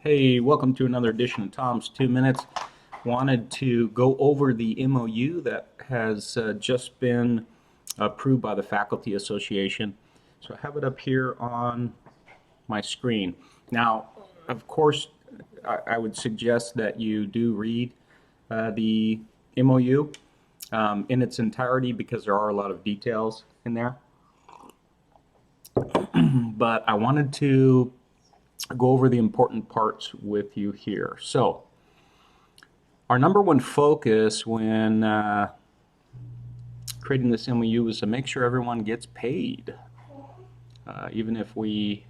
Hey, welcome to another edition of Tom's 2 Minutes. Wanted to go over the MOU that has just been approved by the Faculty Association. So I have it up here on my screen. Now, of course, I would suggest that you do read the MOU in its entirety because there are a lot of details in there. But I wanted to go over the important parts with you here. So, our number one focus when creating this MOU is to make sure everyone gets paid. Even if we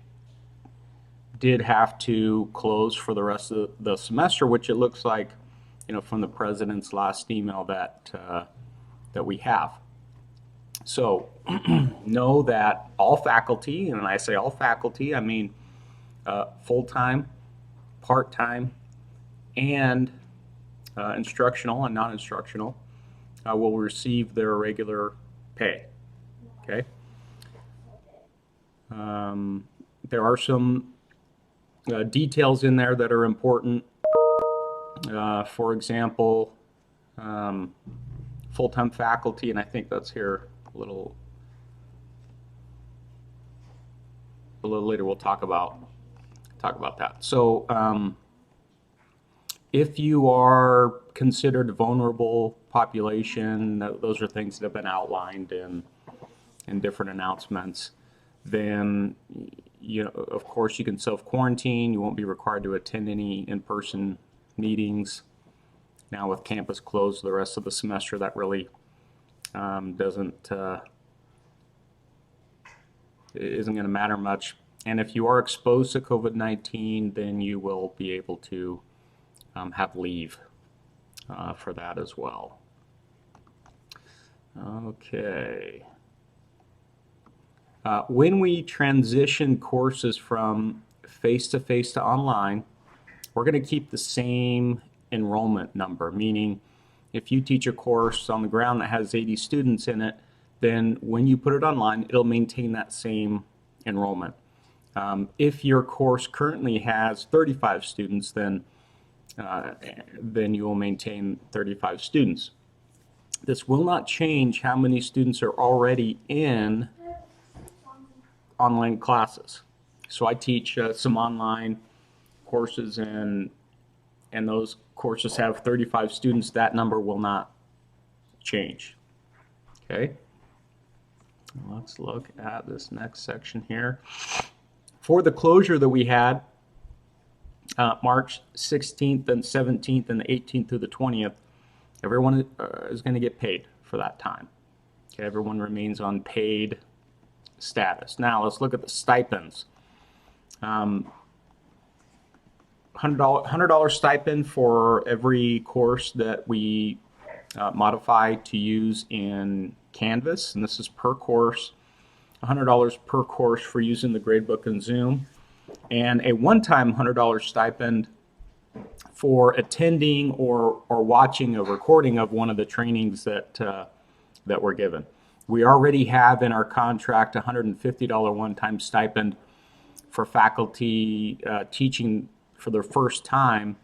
did have to close for the rest of the semester, which it looks like, from the president's last email that we have. So, know that all faculty, and when I say all faculty, I mean full-time, part-time, and instructional and non-instructional will receive their regular pay. Okay. There are some details in there that are important. For example, full-time faculty, and I think that's here a little later. We'll talk about that. So if you are considered a vulnerable population, those are things that have been outlined in different announcements, then of course you can self-quarantine. You won't be required to attend any in-person meetings. Now with campus closed the rest of the semester, that really isn't going to matter much. And if you are exposed to COVID-19, then you will be able to have leave for that as well. Okay. When we transition courses from face-to-face to online, we're going to keep the same enrollment number, meaning if you teach a course on the ground that has 80 students in it, then when you put it online, it'll maintain that same enrollment. If your course currently has 35 students, then you will maintain 35 students. This will not change how many students are already in online classes. So I teach some online courses, and those courses have 35 students. That number will not change. Okay. Let's look at this next section here. For the closure that we had March 16th and 17th and the 18th through the 20th, everyone is going to get paid for that time. Okay, everyone remains on paid status. Now let's look at the stipends. $100 stipend for every course that we modify to use in Canvas, and this is per course. $100 per course for using the gradebook and Zoom, and a one-time $100 stipend for attending or watching a recording of one of the trainings that we're given. We already have in our contract a $150 one-time stipend for faculty teaching for their first time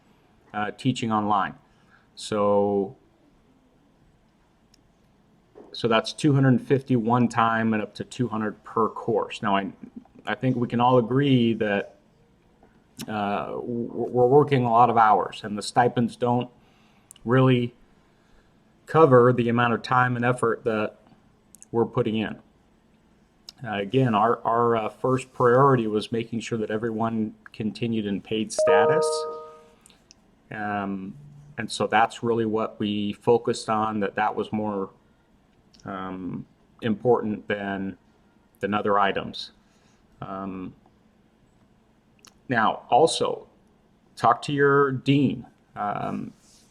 teaching online. So that's $250 one time and up to $200 per course. Now I think we can all agree that we're working a lot of hours, and the stipends don't really cover the amount of time and effort that we're putting in. Again, our first priority was making sure that everyone continued in paid status. And so that's really what we focused on, that was more important than other items. Now, also, talk to your dean.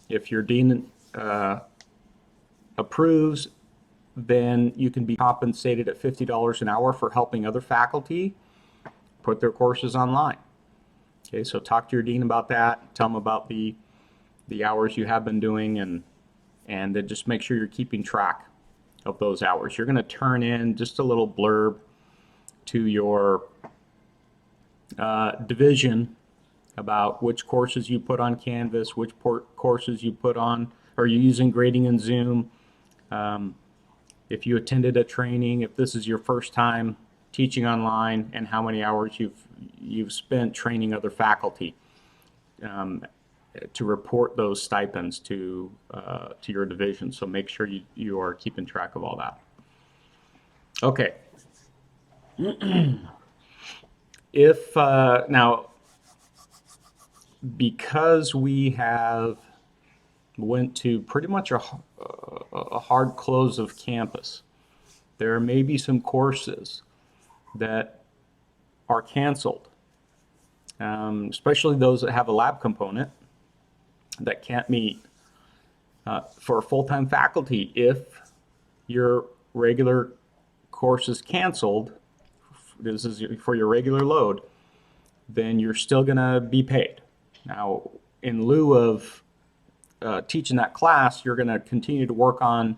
If your dean approves, then you can be compensated at $50 an hour for helping other faculty put their courses online. Okay, so talk to your dean about that. Tell them about the hours you have been doing, and then just make sure you're keeping track of those hours. You're going to turn in just a little blurb to your division about which courses you put on Canvas, which courses you put on, or you're using grading in Zoom. If you attended a training, if this is your first time teaching online, and how many hours you've spent training other faculty, to report those stipends to your division. So make sure you are keeping track of all that. Okay. If now, because we have went to pretty much a hard close of campus, there may be some courses that are canceled, especially those that have a lab component that can't meet. For full-time faculty, if your regular course is canceled, this is for your regular load, then you're still going to be paid. Now, in lieu of teaching that class, you're going to continue to work on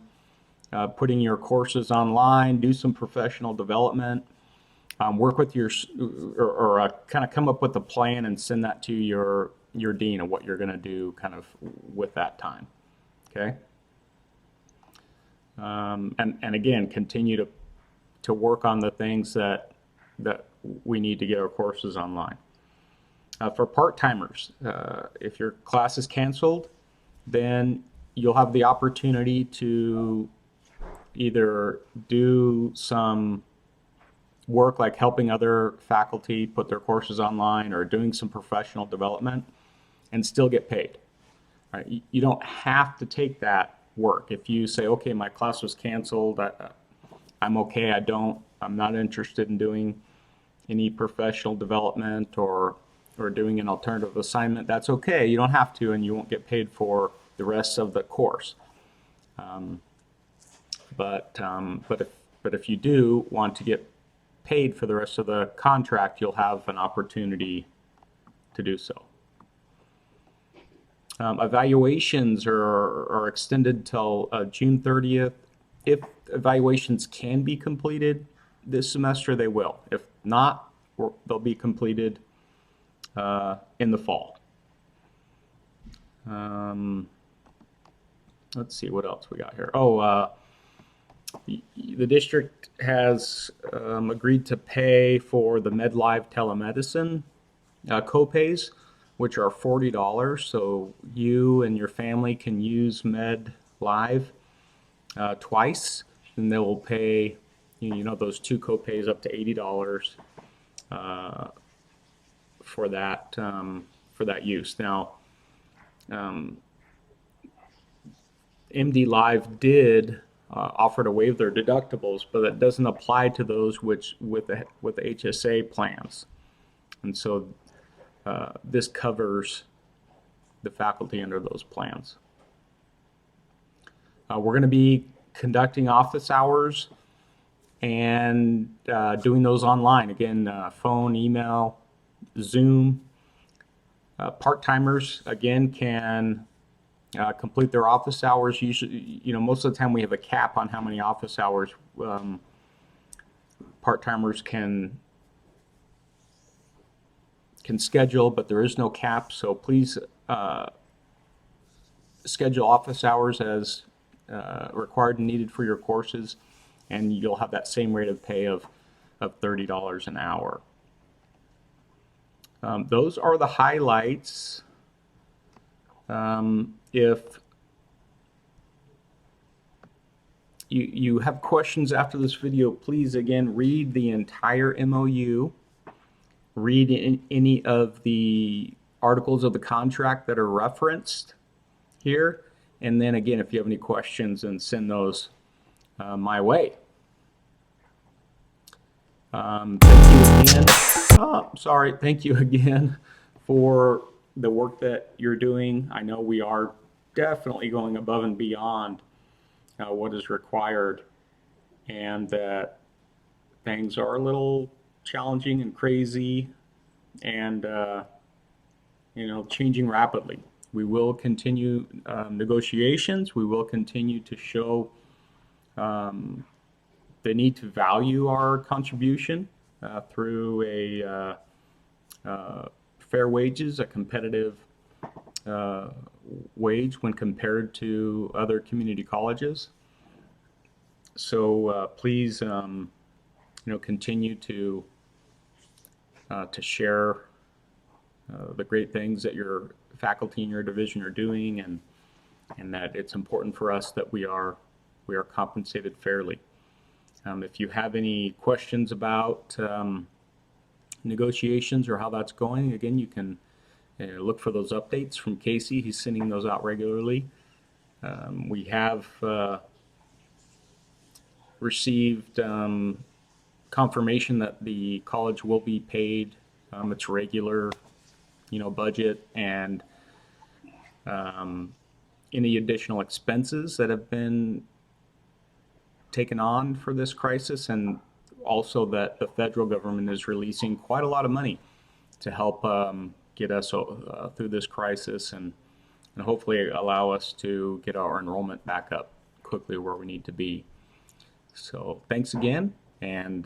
putting your courses online, do some professional development, work with your, or kind of come up with a plan and send that to your dean of what you're going to do kind of with that time. Okay. And again, continue to work on the things that we need to get our courses online. For part-timers, if your class is canceled, then you'll have the opportunity to either do some work like helping other faculty put their courses online, or doing some professional development, and still get paid. Right? You don't have to take that work. If you say, okay, my class was canceled, I'm okay, I'm not interested in doing any professional development or doing an alternative assignment, that's okay. You don't have to, and you won't get paid for the rest of the course. But if you do want to get paid for the rest of the contract, you'll have an opportunity to do so. Evaluations are extended till June 30th. If evaluations can be completed this semester, they will. If not, they'll be completed in the fall. Let's see what else we got here. The district has agreed to pay for the MedLive telemedicine copays, which are $40. So you and your family can use MedLive twice, and they will pay those two copays up to $80 for that use. Now, MD Live did offer to waive their deductibles, but that doesn't apply to those with the HSA plans, and so this covers the faculty under those plans. We're going to be conducting office hours and doing those online. Again, phone, email, Zoom. Part-timers, again, can complete their office hours. Usually, most of the time we have a cap on how many office hours part-timers can schedule, but there is no cap. So please schedule office hours as required and needed for your courses, and you'll have that same rate of pay of $30 an hour. Those are the highlights. If you have questions after this video, please again read the entire MOU, read any of the articles of the contract that are referenced here, and then again, if you have any questions, and send those my way. Thank you again. Thank you again for the work that you're doing. I know we are definitely going above and beyond what is required, and that things are a little challenging and crazy, and changing rapidly. We will continue negotiations. We will continue to show the need to value our contribution through a fair wages, a competitive wage when compared to other community colleges. So please, continue to share the great things that your faculty in your division are doing, and that it's important for us that we are compensated fairly. If you have any questions about negotiations or how that's going, again, you can look for those updates from Casey. He's sending those out regularly. We have received confirmation that the college will be paid its regular, budget, and any additional expenses that have been taken on for this crisis, and also that the federal government is releasing quite a lot of money to help get us through this crisis, and hopefully allow us to get our enrollment back up quickly where we need to be. So thanks again, and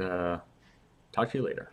talk to you later.